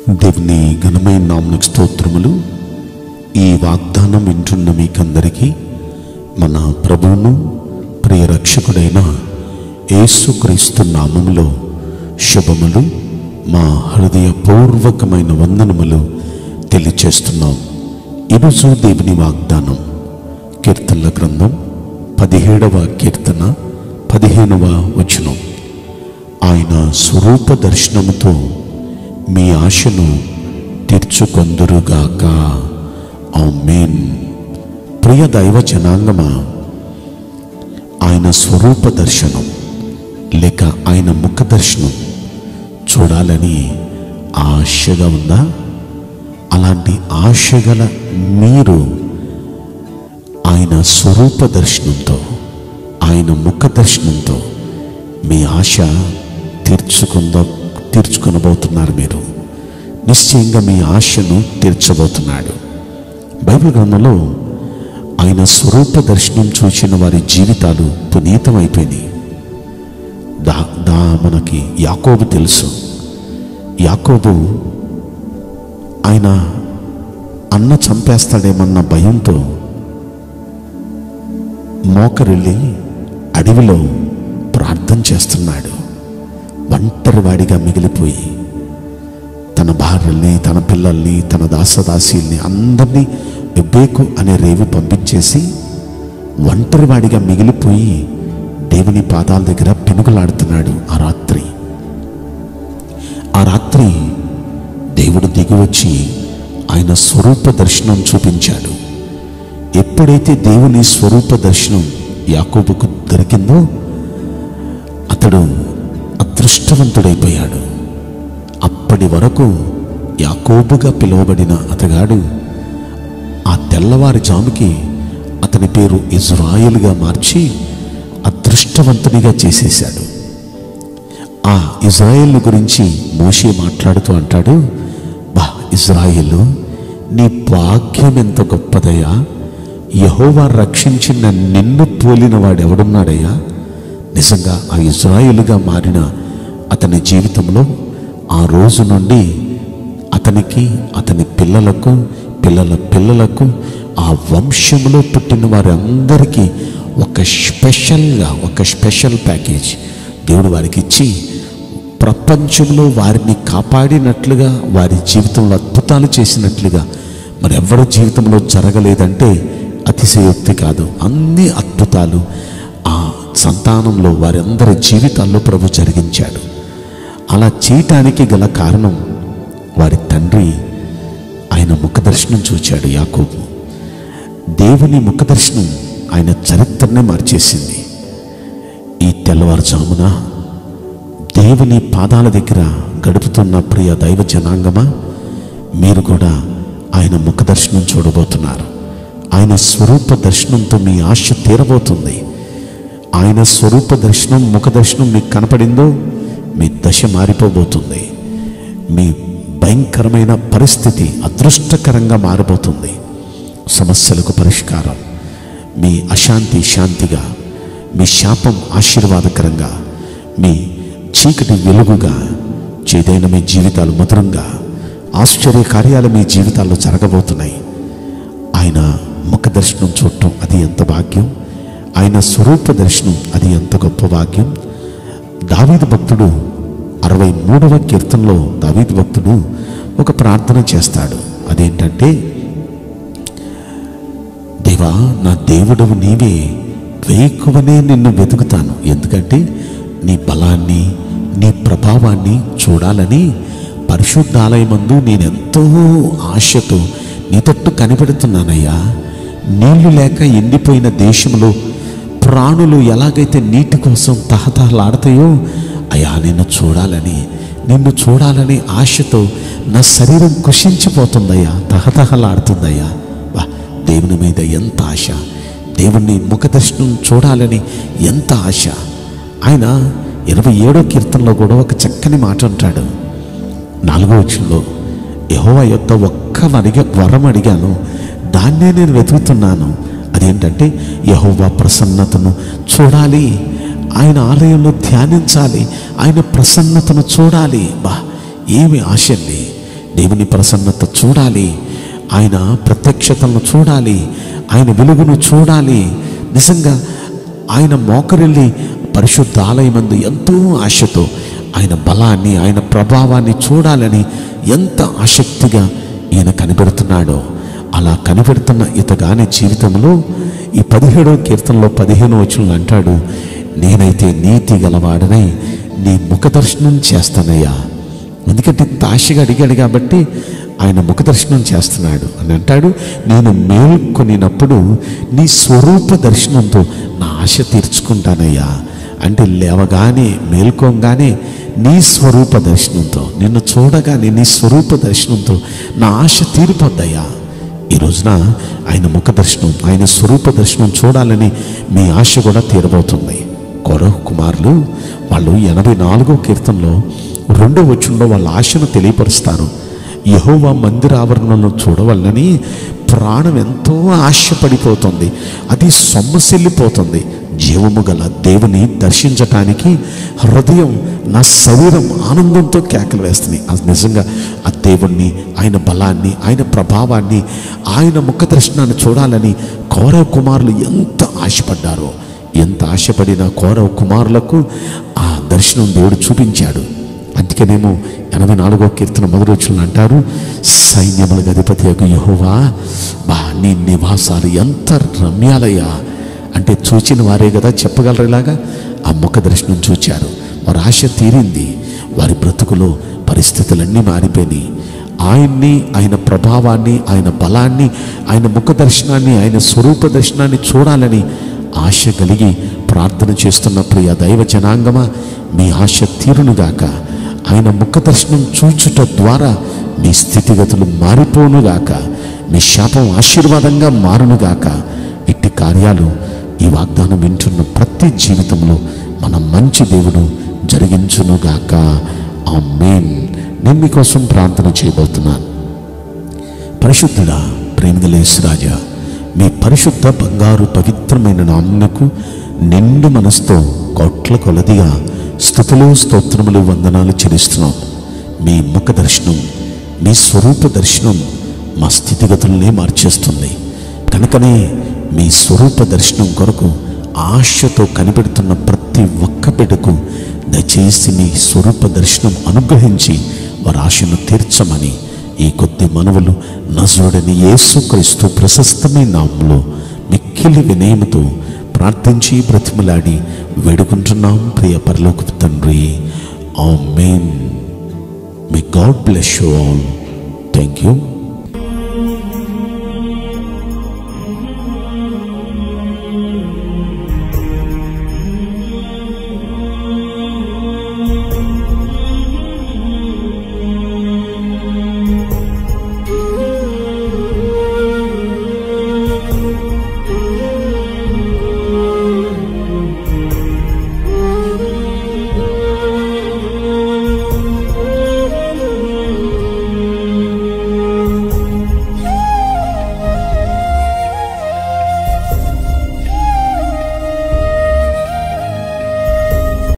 దేవుని ఘనమైన నామమునకు స్తోత్రములు. ఈ వాగ్దానం వింటున్న మీకందరికీ మన ప్రభువును ప్రియ రక్షకుడైన యేసుక్రీస్తు నామములో శుభములు, మా హృదయపూర్వకమైన వందనములు తెలియచేస్తున్నాం. ఈరోజు దేవుని వాగ్దానం కీర్తనల గ్రంథం 17వ కీర్తన 15వ వచనం. ఆయన స్వరూప దర్శనముతో మీ ఆశను తీర్చుకొందురుగాక. ఆమేన్. ప్రియ దైవ జనాంగమా, ఆయన స్వరూప దర్శనం లేక ఆయన ముఖ దర్శనం చూడాలని ఆశగా ఉందా? అలాంటి ఆశగల మీరు ఆయన స్వరూప దర్శనంతో, ఆయన ముఖ దర్శనంతో మీ ఆశ తీర్చుకొనబోతున్నారు. మీరు నిశ్చయంగా మీ ఆశను తీర్చబోతున్నాడు. బైబిల్ గ్రంథంలో ఆయన స్వరూప దర్శనం చూసిన వారి జీవితాలు పునీతమైపోయినాయి. మనకి యాకోబు తెలుసు. యాకోబు ఆయన అన్న చంపేస్తాడేమన్న భయంతో మోకరిల్లి అడవిలో ప్రార్థన చేస్తున్నాడు. ఒంటరివాడిగా మిగిలిపోయి తన భార్యల్ని, తన పిల్లల్ని, తన దాసదాసీల్ని అందరినీ ఎబ్బేకు అనే రేవి పంపించేసి ఒంటరివాడిగా మిగిలిపోయి దేవుని పాదాల దగ్గర పెనుగులాడుతున్నాడు. ఆ రాత్రి దేవుడు దిగివచ్చి ఆయన స్వరూప దర్శనం చూపించాడు. ఎప్పుడైతే దేవుని స్వరూప దర్శనం యాకోబుకు దొరికిందో అతడు అదృష్టవంతుడైపోయాడు. అప్పటి వరకు యాకోబుగా పిలువబడిన అతగాడు ఆ తెల్లవారుజాముకి అతని పేరు ఇజ్రాయేలుగా మార్చి అదృష్టవంతునిగా చేసేశాడు. ఆ ఇజ్రాయేలు గురించి మోషే మాట్లాడుతూ అంటాడు, బా ఇజ్రాయేలు, నీ భాగ్యం ఎంత గొప్పదయ్యా! యెహోవా రక్షించిన నిన్ను పోలిన వాడెవడున్నాడయ్యా? నిజంగా ఆ ఇజ్రాయేలుగా మారిన అతని జీవితంలో ఆ రోజు నుండి అతనికి, అతని పిల్లలకు, పిల్లల పిల్లలకు, ఆ వంశంలో పుట్టిన వారందరికీ ఒక స్పెషల్ ప్యాకేజ్ దేవుడు వారికి ఇచ్చి ప్రపంచంలో వారిని కాపాడినట్లుగా, వారి జీవితంలో అద్భుతాలు చేసినట్లుగా మరెవరి జీవితంలో జరగలేదంటే అతిశయోక్తి కాదు. అన్ని అద్భుతాలు ఆ సంతానంలో వారందరి జీవితాల్లో ప్రభు జరిగించాడు. అలా చేయటానికి గల కారణం వారి తండ్రి ఆయన ముఖదర్శనం చూచాడు. యాకోబు దేవుని ముఖదర్శనం ఆయన చరిత్రనే మార్చేసింది. ఈ తెల్లవారుజామున దేవుని పాదాల దగ్గర గడుపుతున్న ప్రియ దైవ జనాంగమా, మీరు కూడా ఆయన ముఖదర్శనం చూడబోతున్నారు. ఆయన స్వరూప దర్శనంతో మీ ఆశ తీరబోతుంది. ఆయన స్వరూప దర్శనం, ముఖ దర్శనం మీకు కనపడిందో మీ దశ మారిపోబోతుంది. మీ భయంకరమైన పరిస్థితి అదృష్టకరంగా మారబోతుంది. సమస్యలకు పరిష్కారం, మీ అశాంతి శాంతిగా, మీ శాపం ఆశీర్వాదకరంగా, మీ చీకటి వెలుగుగా, చేదైన మీ జీవితాలు మధురంగా, ఆశ్చర్య కార్యాలు మీ జీవితాల్లో జరగబోతున్నాయి. ఆయన ముఖ దర్శనం చూడటం అది ఎంత భాగ్యం! ఆయన స్వరూప దర్శనం అది ఎంత గొప్ప భాగ్యం! దావీదు భక్తుడు 63వ కీర్తనలో దావీదు భక్తుడు ఒక ప్రార్థన చేస్తాడు. అదేంటంటే, దేవా, నా దేవుడవు నీవే, వేకువనే నిన్ను వెతుకుతాను. ఎందుకంటే నీ బలాన్ని, నీ ప్రభావాన్ని చూడాలని పరిశుద్ధాలయమందు నేనెంతో ఆశతో నీ తట్టు కనిపెడుతున్నానయ్యా. నీళ్లు లేక ఎండిపోయిన దేశంలో ప్రాణులు ఎలాగైతే నీటి కోసం తహతహలాడతాయో అయ్యా, నిన్ను చూడాలని ఆశతో నా శరీరం కృషించిపోతుందయ్యా, తహతహలాడుతుందయ్యా. వా, దేవుని మీద ఎంత ఆశ! దేవుని ముఖదర్శనం చూడాలని ఎంత ఆశ! ఆయన 27వ కీర్తనలో కూడా ఒక చక్కని మాట అంటాడు. 4వ వచనంలో, యెహోవా యొద్ద ఒక్క వరం అడిగాను, దాన్నే నేను వెతుకుతున్నాను. అదేంటంటే యెహోవా ప్రసన్నతను చూడాలి, ఆయన ఆలయంలో ధ్యానించాలి, ఆయన ప్రసన్నతను చూడాలి. బా, ఏమి ఆశ అండి! దేవుని ప్రసన్నత చూడాలి, ఆయన ప్రత్యక్షతలను చూడాలి, ఆయన వెలుగును చూడాలి. నిజంగా ఆయన మోకరిల్లి పరిశుద్ధ ఆలయమందు ఎంతో ఆశతో ఆయన బలాన్ని, ఆయన ప్రభావాన్ని చూడాలని ఎంత ఆసక్తిగా ఈయన కనిపెడుతున్నాడో, అలా కనిపెడుతున్న ఇతగాని జీవితంలో ఈ 17వ కీర్తనలో 15వ వచనంలో అంటాడు, నేనైతే నీతి గలవాడనై నీ ముఖదర్శనం చేస్తానయ్యా. ఎందుకంటే ఆశగా అడిగాడు కాబట్టి ఆయన ముఖదర్శనం చేస్తున్నాడు అని అంటాడు. నేను మేల్కొనినప్పుడు నీ స్వరూప దర్శనంతో నా ఆశ తీర్చుకుంటానయ్యా. అంటే లేవగానే, మేల్కోగానే నీ స్వరూప దర్శనంతో, నిన్ను చూడగానే నీ స్వరూప దర్శనంతో నా ఆశ తీరిపోద్దయ్యా. ఈ రోజున ఆయన ముఖ దర్శనం, ఆయన స్వరూప దర్శనం చూడాలని మీ ఆశ కూడా తీరబోతుంది. కోరహు కుమారులు వాళ్ళు 84వ కీర్తనలో 2వ వచనంలో వాళ్ళ ఆశను తెలియపరుస్తారు. యెహోవా మందిర ఆవరణలో చూడవలనని ప్రాణం ఎంతో ఆశపడిపోతుంది, అది సొమ్మసిల్లిపోతుంది. జీవము గల దేవుని దర్శించటానికి హృదయం, నా శరీరం ఆనందంతో కేకలు వేస్తుంది. అది నిజంగా ఆ దేవుణ్ణి, ఆయన బలాన్ని, ఆయన ప్రభావాన్ని, ఆయన ముఖ దర్శనాన్ని చూడాలని కౌరవ కుమారులు ఎంత ఆశపడ్డారో, ఎంత ఆశపడిన కౌరవ కుమారులకు ఆ దర్శనం దేవుడు చూపించాడు. అందుకనేమో 84వ కీర్తన 1వ వచనంలో అంటారు, సైన్యములకు అధిపతి యెహోవా, నీ నివాసాలు ఎంత రమ్యాలయ్యా. అంటే చూచిన వారే కదా చెప్పగలరు ఇలాగా. ఆ ముఖ దర్శనం చూచారు, వారి ఆశ తీరింది, వారి బ్రతుకులో పరిస్థితులన్నీ మారిపోయినాయి. ఆయన్ని, ఆయన ప్రభావాన్ని, ఆయన బలాన్ని, ఆయన ముఖ దర్శనాన్ని, ఆయన స్వరూప దర్శనాన్ని చూడాలని ఆశ కలిగి ప్రార్థన చేస్తున్న ప్రియ దైవ జనాంగమా, మీ ఆశ తీరునుగాక. ఆయన ముఖ దర్శనం చూచుట ద్వారా మీ స్థితిగతులు మారిపోనుగాక, మీ శాపం ఆశీర్వాదంగా మారునుగాక. ఇట్టి కార్యాలు ఈ వాగ్దానం వింటున్న ప్రతి జీవితంలో మన మంచి దేవుడు జరిగించునుగాక. ఆమేన్. నేను మీకోసం ప్రార్థన చేయబోతున్నాను. పరిశుద్ధుడా, ప్రేమగల యేసురాజా, మీ పరిశుద్ధ బంగారు పవిత్రమైన నామమునకు నిండు మనసుతో కోట్ల కొలదిగా స్తుతులు, స్తోత్రములు, వందనాలు చెల్లిస్తున్నాం. మీ ముఖ దర్శనం, మీ స్వరూప దర్శనం మా స్థితిగతులనే మార్చేస్తుంది. కనుకనే మీ స్వరూప దర్శనం కొరకు ఆశతో కనిపెడుతున్న ప్రతి ఒక్క బిడ్డకు దయచేసి మీ స్వరూప దర్శనం అనుగ్రహించి వారి ఆశను తీర్చమని ఈ కొద్ది మనవులు నజరుడైన యేసుక్రీస్తు ప్రశస్తమైన నామములో మిక్కిలి వినయముతో ప్రార్థించి బ్రతిమలాడి వేడుకుంటున్నాం ప్రియ పరలోకపు తండ్రి. ఆమేన్. May God bless you all. Thank you.